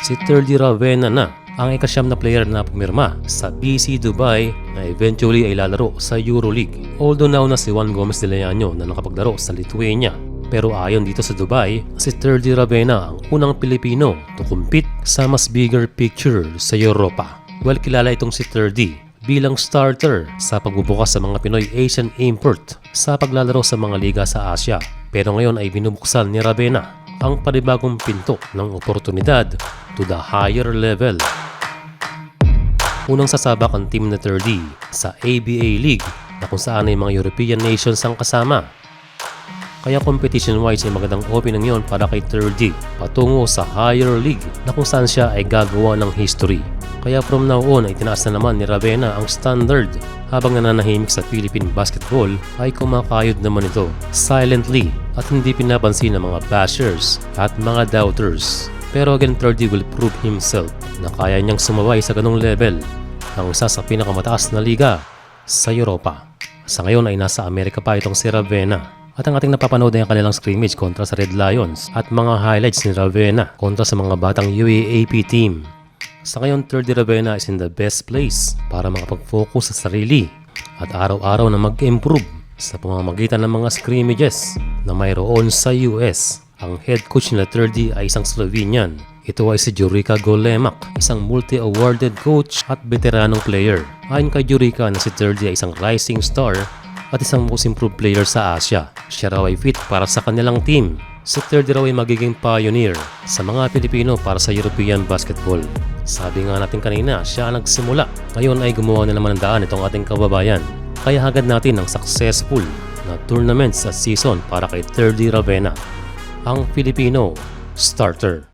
si Terdy Ravenna na ang ikasyam na player na pumirma sa BC Dubai na eventually ay lalaro sa EuroLeague. Although now na si Juan Gomez de Leano na nakapaglaro sa Lithuania. Pero ayon dito sa Dubai, si Terdy Ravenna ang unang Pilipino to compete sa mas bigger picture sa Europa. Well, kilala itong si Terdy bilang starter sa pagbubukas sa mga Pinoy Asian import sa paglalaro sa mga liga sa Asia. Pero ngayon ay binubuksan ni Ravenna ang panibagong pinto ng oportunidad to the higher level. Unang sasabak ang team na Terdy sa ABA League na kung saan ay mga European nations ang kasama. Kaya competition-wise ay magandang opening yon para kay Terdy patungo sa higher league na kung saan siya ay gagawa ng history. Kaya from now on ay tinaas na naman ni Ravenna ang standard habang nananahimik sa Philippine basketball ay kumakayod naman ito silently at hindi pinapansin ng mga bashers at mga doubters. Pero again, Terdy will prove himself na kaya niyang sumaway sa ganong level ng isa sa pinakamataas na liga sa Europa. Sa ngayon ay nasa Amerika pa itong si Ravenna. At ang ating napapanood ay ang kanilang scrimmage kontra sa Red Lions at mga highlights ni Ravenna kontra sa mga batang UAAP team. Sa ngayon, Terdy Ravenna is in the best place para makapag-focus sa sarili at araw-araw na mag-improve sa pamamagitan ng mga scrimmages na mayroon sa US. Ang head coach nila Terdy ay isang Slovenian. Ito ay si Jurica Golemak, isang multi-awarded coach at veteranong player. Ayon kay Jurica na si Terdy ay isang rising star at isang most improved player sa Asia. Siya raw ay fit para sa kanilang team. Si Terdy raw ay magiging pioneer sa mga Pilipino para sa European basketball. Sabi nga natin kanina, siya ang nagsimula. Ngayon ay gumawa na naman ng daan itong ating kababayan. Kaya hagad natin ang successful na tournaments at season para kay Terdy Ravenna, ang Filipino starter.